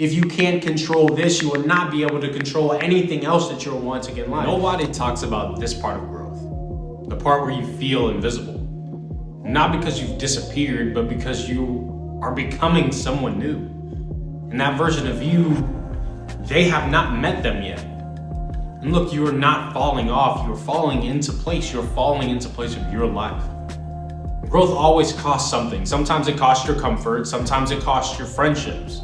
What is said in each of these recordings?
If you can't control this, you will not be able to control anything else that you're wanting in life. Nobody talks about this part of growth, the part where you feel invisible. Not because you've disappeared, but because you are becoming someone new. And that version of you, they have not met them yet. And look, you are not falling off, you're falling into place. You're falling into place of your life. Growth always costs something. Sometimes it costs your comfort, sometimes it costs your friendships.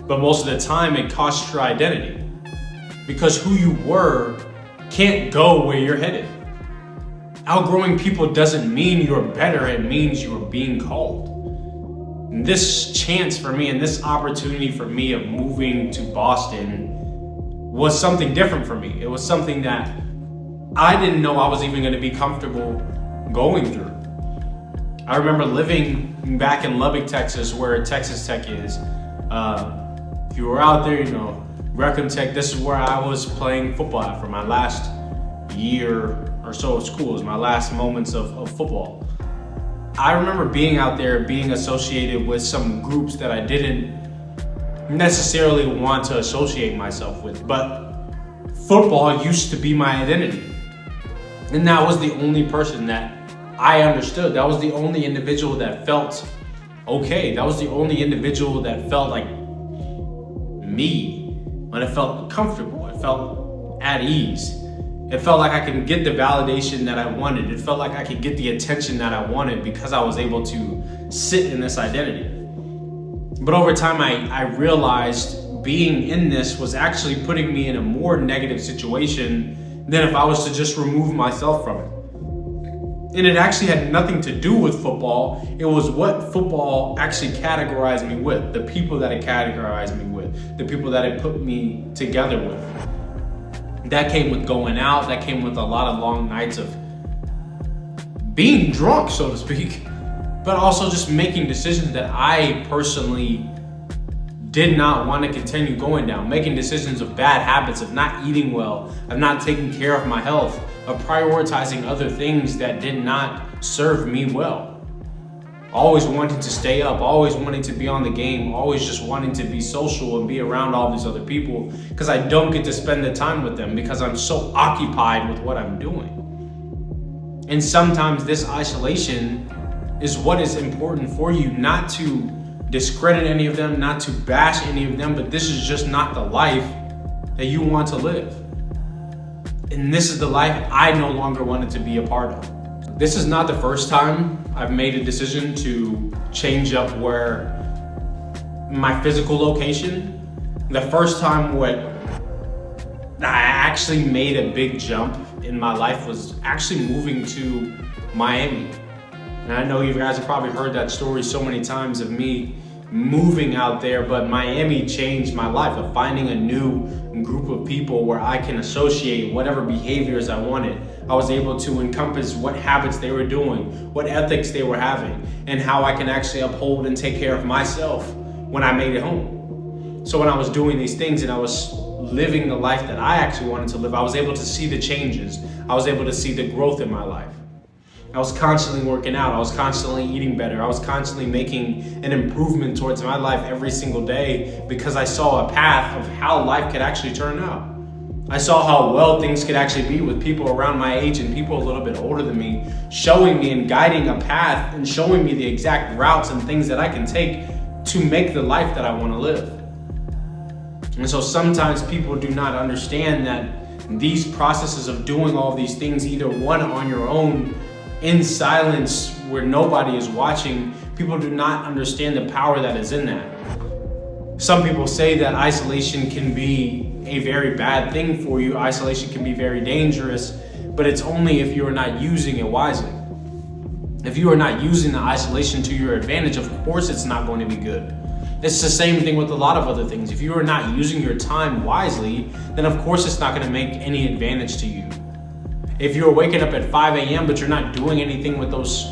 But most of the time it costs your identity. Because who you were can't go where you're headed. Outgrowing people doesn't mean you're better, it means you're being called. And this chance for me and this opportunity for me of moving to Boston was something different for me. It was something that I didn't know I was even going to be comfortable going through. I remember living back in Lubbock, Texas, where Texas Tech is. If you were out there, Reckham Tech, this is where I was playing football for my last year or so of school. It was my last moments of football. I remember being out there, being associated with some groups that I didn't necessarily want to associate myself with, but football used to be my identity. And that was the only person that I understood. That was the only individual that felt okay. That was the only individual that felt like me, when it felt comfortable, it felt at ease. It felt like I could get the validation that I wanted. It felt like I could get the attention that I wanted because I was able to sit in this identity. But over time, I realized being in this was actually putting me in a more negative situation than if I was to just remove myself from it. And it actually had nothing to do with football. It was what football actually categorized me with, the people that it categorized me with, the people that it put me together with. That came with going out, that came with a lot of long nights of being drunk, so to speak, but also just making decisions that I personally did not want to continue going down, making decisions of bad habits, of not eating well, of not taking care of my health, of prioritizing other things that did not serve me well. Always wanting to stay up, always wanting to be on the game, always just wanting to be social and be around all these other people because I don't get to spend the time with them because I'm so occupied with what I'm doing. And sometimes this isolation is what is important for you, not to discredit any of them, not to bash any of them, but this is just not the life that you want to live. And this is the life I no longer wanted to be a part of. This is not the first time I've made a decision to change up where my physical location. The first time when I actually made a big jump in my life was actually moving to Miami. And I know you guys have probably heard that story so many times of me moving out there, but Miami changed my life, of finding a new group of people where I can associate whatever behaviors I wanted. I was able to encompass what habits they were doing, what ethics they were having, and how I can actually uphold and take care of myself when I made it home. So when I was doing these things and I was living the life that I actually wanted to live, I was able to see the changes. I was able to see the growth in my life. I was constantly working out. I was constantly eating better. I was constantly making an improvement towards my life every single day because I saw a path of how life could actually turn out. I saw how well things could actually be with people around my age and people a little bit older than me, showing me and guiding a path and showing me the exact routes and things that I can take to make the life that I want to live. And so sometimes people do not understand that these processes of doing all these things, either one on your own, in silence where nobody is watching, people do not understand the power that is in that. Some people say that isolation can be a very bad thing for you. Isolation can be very dangerous, but it's only if you are not using it wisely. If you are not using the isolation to your advantage, of course it's not going to be good. It's the same thing with a lot of other things. If you are not using your time wisely, then of course it's not going to make any advantage to you. If you're waking up at 5 a.m. but you're not doing anything with those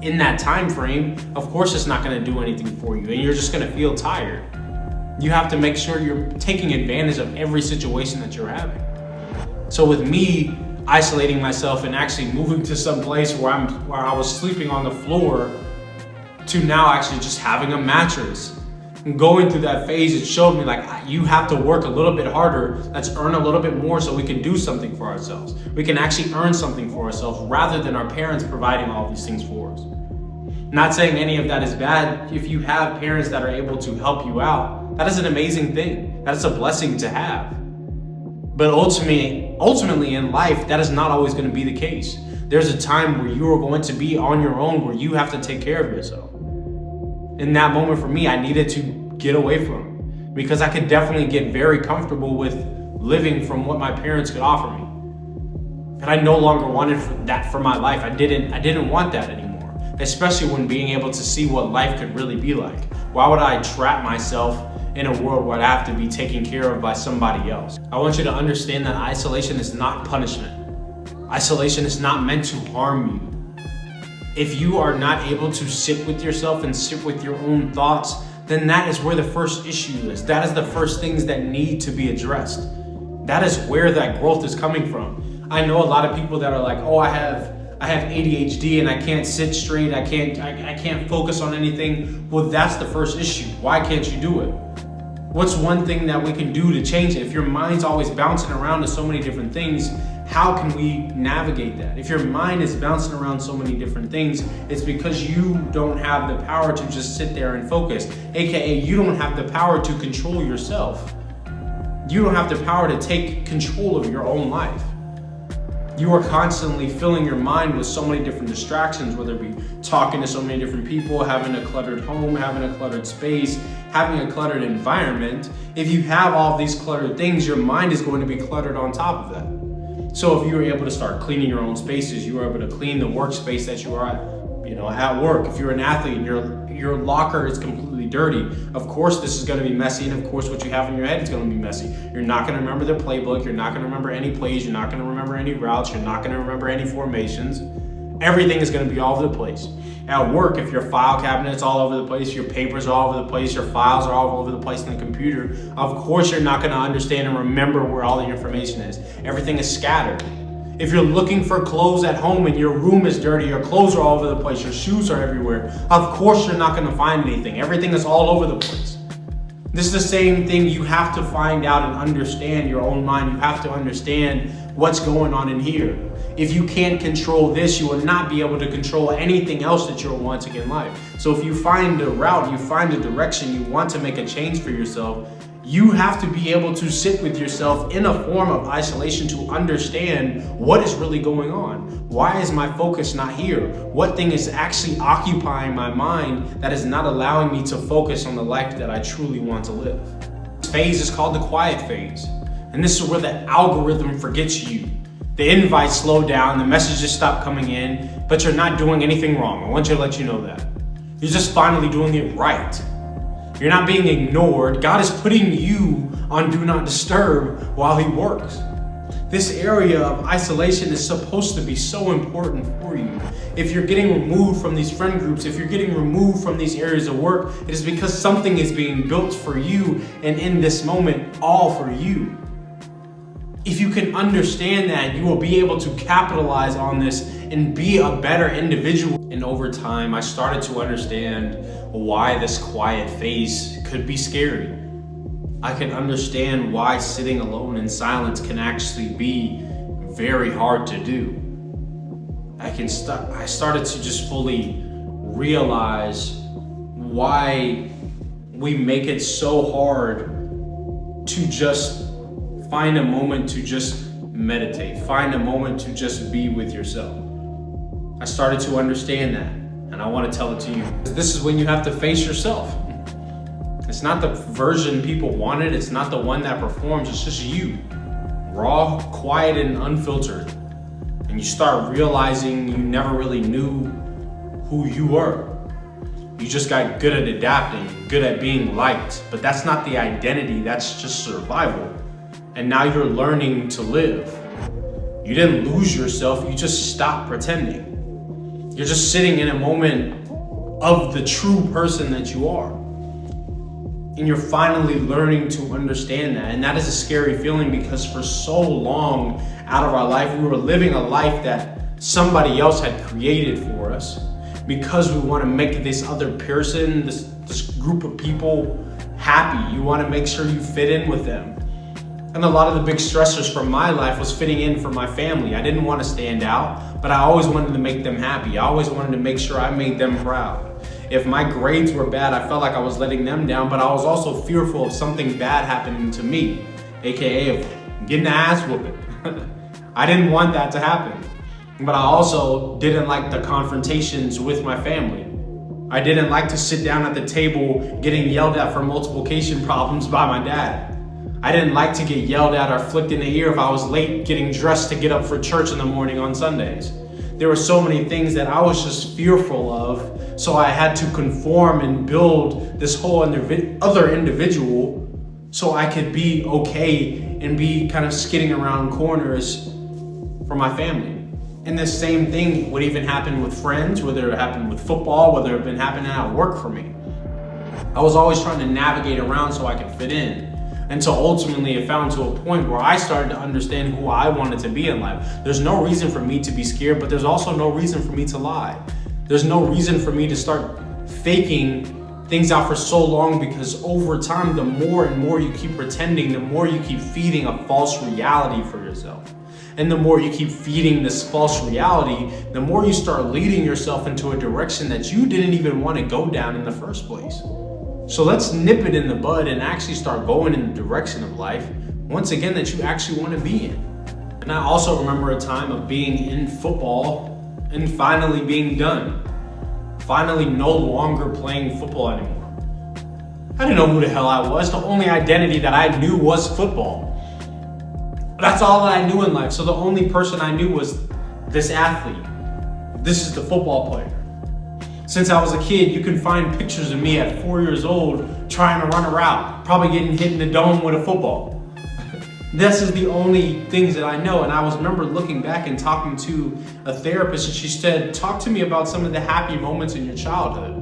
in that time frame, of course it's not going to do anything for you and you're just going to feel tired. You have to make sure you're taking advantage of every situation that you're having. So with me isolating myself and actually moving to some place where I was sleeping on the floor to now actually just having a mattress, going through that phase, it showed me like you have to work a little bit harder. Let's earn a little bit more so we can do something for ourselves. We can actually earn something for ourselves rather than our parents providing all these things for us. Not saying any of that is bad. If you have parents that are able to help you out, that is an amazing thing. That is a blessing to have. But ultimately in life, that is not always going to be the case. There's a time where you are going to be on your own, where you have to take care of yourself. In that moment for me, I needed to get away from it because I could definitely get very comfortable with living from what my parents could offer me. And I no longer wanted that for my life. I didn't want that anymore. Especially when being able to see what life could really be like. Why would I trap myself in a world where I have to be taken care of by somebody else? I want you to understand that isolation is not punishment. Isolation is not meant to harm you. If you are not able to sit with yourself and sit with your own thoughts, then that is where the first issue is. That is the first things that need to be addressed. That is where that growth is coming from. I know a lot of people that are like, oh, I have ADHD and I can't sit straight. I can't focus on anything. Well, that's the first issue. Why can't you do it? What's one thing that we can do to change it? If your mind's always bouncing around to so many different things, how can we navigate that? If your mind is bouncing around so many different things, it's because you don't have the power to just sit there and focus. AKA, you don't have the power to control yourself. You don't have the power to take control of your own life. You are constantly filling your mind with so many different distractions, whether it be talking to so many different people, having a cluttered home, having a cluttered space, having a cluttered environment. If you have all these cluttered things, your mind is going to be cluttered on top of that. So if you were able to start cleaning your own spaces, you were able to clean the workspace that you are at work. If you're an athlete and your locker is completely dirty, of course this is going to be messy, and of course what you have in your head is going to be messy. You're not going to remember the playbook, you're not going to remember any plays, you're not going to remember any routes, you're not going to remember any formations. Everything is going to be all over the place. At work, if your file cabinet's all over the place, your papers are all over the place, your files are all over the place in the computer, of course you're not going to understand and remember where all the information is. Everything is scattered. If you're looking for clothes at home and your room is dirty, your clothes are all over the place, your shoes are everywhere, of course you're not going to find anything. Everything is all over the place. This is the same thing. You have to find out and understand your own mind. You have to understand what's going on in here. If you can't control this, you will not be able to control anything else that you're wanting in life. So if you find a route, you find a direction, you want to make a change for yourself, you have to be able to sit with yourself in a form of isolation to understand what is really going on. Why is my focus not here? What thing is actually occupying my mind that is not allowing me to focus on the life that I truly want to live? This phase is called the quiet phase. And this is where the algorithm forgets you. The invites slow down, the messages stop coming in, but you're not doing anything wrong. I want you to let you know that. You're just finally doing it right. You're not being ignored. God is putting you on do not disturb while he works. This area of isolation is supposed to be so important for you. If you're getting removed from these friend groups, if you're getting removed from these areas of work, it is because something is being built for you, and in this moment, all for you. If you can understand that, you will be able to capitalize on this and be a better individual. And over time, I started to understand why this quiet phase could be scary. I can understand why sitting alone in silence can actually be very hard to do. I started to just fully realize why we make it so hard to just find a moment to just meditate, find a moment to just be with yourself. I started to understand that, and I want to tell it to you. This is when you have to face yourself. It's not the version people wanted, it's not the one that performs, it's just you. Raw, quiet, and unfiltered. And you start realizing you never really knew who you were. You just got good at adapting, good at being liked, but that's not the identity, that's just survival. And now you're learning to live. You didn't lose yourself, you just stopped pretending. You're just sitting in a moment of the true person that you are. And you're finally learning to understand that. And that is a scary feeling because for so long out of our life, we were living a life that somebody else had created for us because we want to make this other person, this group of people happy. You want to make sure you fit in with them. And a lot of the big stressors from my life was fitting in for my family. I didn't want to stand out, but I always wanted to make them happy. I always wanted to make sure I made them proud. If my grades were bad, I felt like I was letting them down, but I was also fearful of something bad happening to me, aka of getting the ass whooping. I didn't want that to happen, but I also didn't like the confrontations with my family. I didn't like to sit down at the table getting yelled at for multiplication problems by my dad. I didn't like to get yelled at or flicked in the ear if I was late getting dressed to get up for church in the morning on Sundays. There were so many things that I was just fearful of, so I had to conform and build this whole other individual so I could be okay and be kind of skidding around corners for my family. And the same thing would even happen with friends, whether it happened with football, whether it been happening at work for me. I was always trying to navigate around so I could fit in. Until ultimately it found to a point where I started to understand who I wanted to be in life. There's no reason for me to be scared, but there's also no reason for me to lie. There's no reason for me to start faking things out for so long, because over time, the more and more you keep pretending, the more you keep feeding a false reality for yourself. And the more you keep feeding this false reality, the more you start leading yourself into a direction that you didn't even want to go down in the first place. So let's nip it in the bud and actually start going in the direction of life, once again, that you actually want to be in. And I also remember a time of being in football and finally being done. Finally no longer playing football anymore. I didn't know who the hell I was. The only identity that I knew was football. That's all that I knew in life. So the only person I knew was this athlete. This is the football player. Since I was a kid, you can find pictures of me at 4 years old trying to run a route, probably getting hit in the dome with a football. This is the only things that I know. And I remember looking back and talking to a therapist, and she said, talk to me about some of the happy moments in your childhood.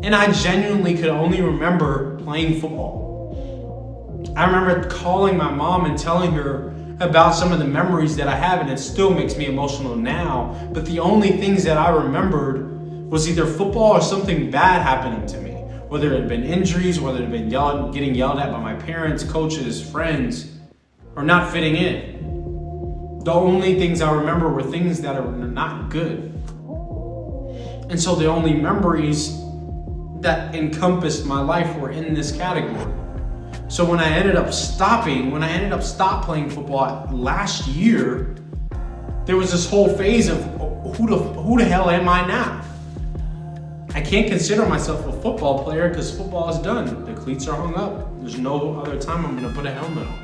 And I genuinely could only remember playing football. I remember calling my mom and telling her about some of the memories that I have, and it still makes me emotional now. But the only things that I remembered was either football or something bad happening to me. Whether it had been injuries, whether it had been getting yelled at by my parents, coaches, friends, or not fitting in. The only things I remember were things that are not good. And so the only memories that encompassed my life were in this category. So when I ended up stop playing football last year, there was this whole phase of who the hell am I now? I can't consider myself a football player because football is done. The cleats are hung up. There's no other time I'm gonna put a helmet on.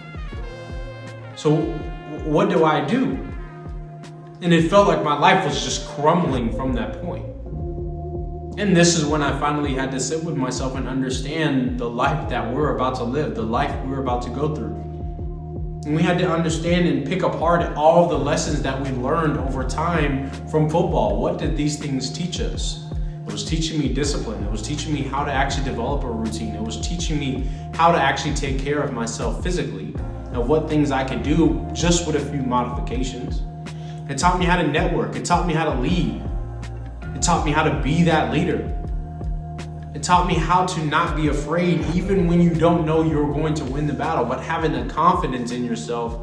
So what do I do? And it felt like my life was just crumbling from that point. And this is when I finally had to sit with myself and understand the life that we're about to live, the life we're about to go through. And we had to understand and pick apart all of the lessons that we learned over time from football. What did these things teach us? It was teaching me discipline. It was teaching me how to actually develop a routine. It was teaching me how to actually take care of myself physically and what things I could do just with a few modifications. It taught me how to network. It taught me how to lead. It taught me how to be that leader. It taught me how to not be afraid even when you don't know you're going to win the battle, but having the confidence in yourself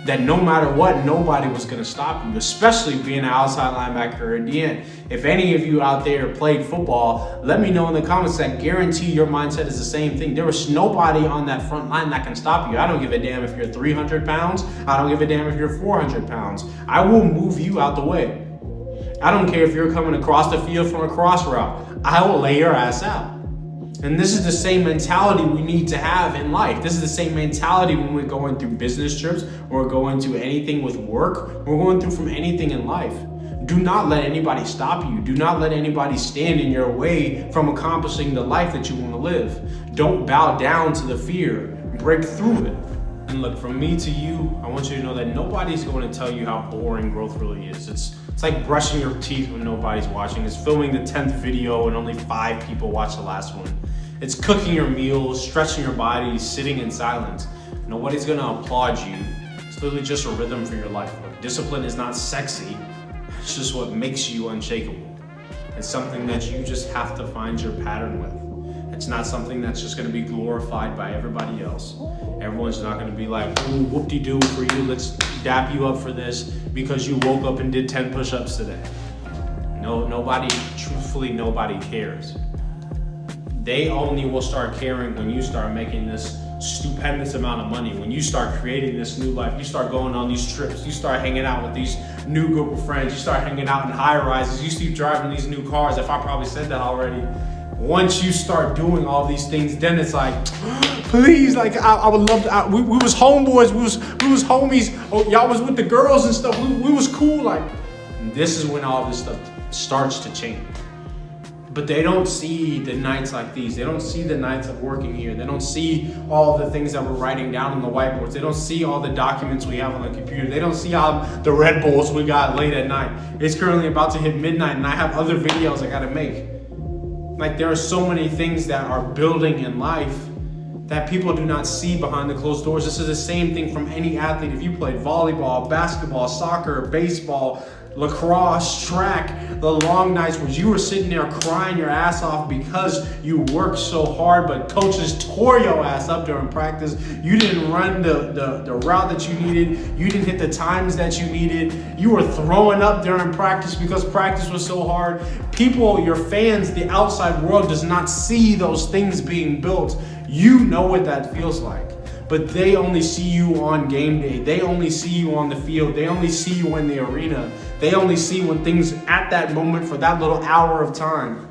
that no matter what, nobody was going to stop you, especially being an outside linebacker. At the end, if any of you out there played football, let me know in the comments. I guarantee your mindset is the same thing. There was nobody on that front line that can stop you. I don't give a damn if you're 300 pounds. I don't give a damn if you're 400 pounds. I will move you out the way. I don't care if you're coming across the field from a cross route. I will lay your ass out. And this is the same mentality we need to have in life. This is the same mentality when we're going through business trips, or we're going to anything with work, we're going through from anything in life. Do not let anybody stop you. Do not let anybody stand in your way from accomplishing the life that you want to live. Don't bow down to the fear. Break through it. And look, from me to you, I want you to know that nobody's going to tell you how boring growth really is. It's like brushing your teeth when nobody's watching. It's filming the 10th video and only 5 people watch the last one. It's cooking your meals, stretching your body, sitting in silence. Nobody's gonna applaud you. It's literally just a rhythm for your life. Look, discipline is not sexy. It's just what makes you unshakable. It's something that you just have to find your pattern with. It's not something that's just gonna be glorified by everybody else. Everyone's not gonna be like, ooh, whoop-de-doo for you, let's dap you up for this because you woke up and did 10 push-ups today. No, truthfully, nobody cares. They only will start caring when you start making this stupendous amount of money, when you start creating this new life, you start going on these trips, you start hanging out with these new group of friends, you start hanging out in high rises, you keep driving these new cars. If I probably said that already. Once you start doing all these things, then it's like, please, like I would love to. We was homeboys, we was homies. Oh, y'all was with the girls and stuff. We was cool. Like, this is when all this stuff starts to change. But they don't see the nights like these. They don't see the nights of working here. They don't see all the things that we're writing down on the whiteboards. They don't see all the documents we have on the computer. They don't see all the Red Bulls we got late at night. It's currently about to hit midnight and I have other videos I gotta make. Like, there are so many things that are building in life that people do not see behind the closed doors. This is the same thing from any athlete. If you played volleyball, basketball, soccer, baseball, lacrosse, track, the long nights where you were sitting there crying your ass off because you worked so hard, but coaches tore your ass up during practice. You didn't run the route that you needed. You didn't hit the times that you needed. You were throwing up during practice because practice was so hard. People, your fans, the outside world does not see those things being built. You know what that feels like. But they only see you on game day. They only see you on the field. They only see you in the arena. They only see when things at that moment for that little hour of time.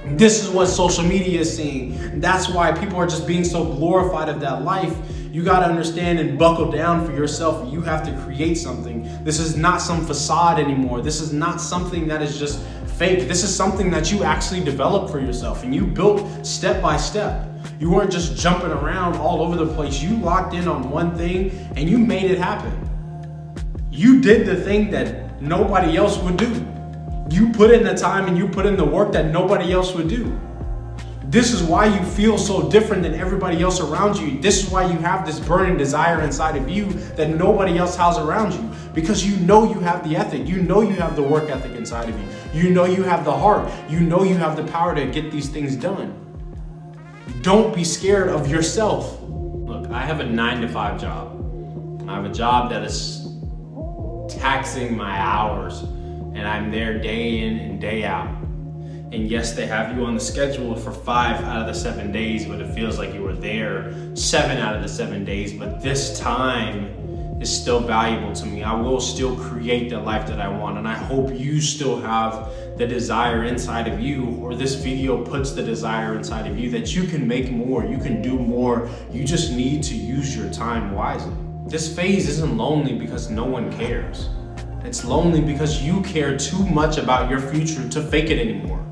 This is what social media is seeing. That's why people are just being so glorified of that life. You got to understand and buckle down for yourself. You have to create something. This is not some facade anymore. This is not something that is just fake. This is something that you actually developed for yourself and you built step by step. You weren't just jumping around all over the place. You locked in on one thing and you made it happen. You did the thing that nobody else would do. You put in the time and you put in the work that nobody else would do. This is why you feel so different than everybody else around you. This is why you have this burning desire inside of you that nobody else has around you. Because you know you have the ethic. You know you have the work ethic inside of you. You know you have the heart. You know you have the power to get these things done. Don't be scared of yourself. Look, I have a 9-to-5 job. I have a job that is taxing my hours, and I'm there day in and day out. And yes, they have you on the schedule for 5 out of the 7 days, but it feels like you were there 7 out of the 7 days. But this time is still valuable to me. I will still create the life that I want, and I hope you still have the desire inside of you, or this video puts the desire inside of you that you can make more, you can do more. You just need to use your time wisely. This phase isn't lonely because no one cares. It's lonely because you care too much about your future to fake it anymore.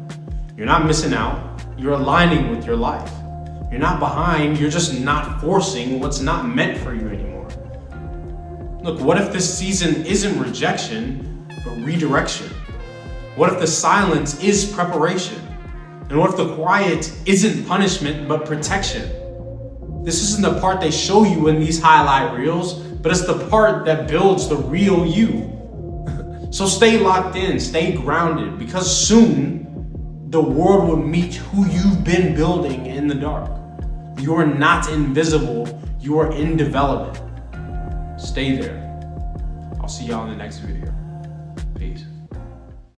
You're not missing out, you're aligning with your life. You're not behind, you're just not forcing what's not meant for you anymore. Look, what if this season isn't rejection, but redirection? What if the silence is preparation? And what if the quiet isn't punishment, but protection? This isn't the part they show you in these highlight reels, but it's the part that builds the real you. So stay locked in, stay grounded, because soon the world will meet who you've been building in the dark. You're not invisible, you are in development. Stay there. I'll see y'all in the next video. Peace.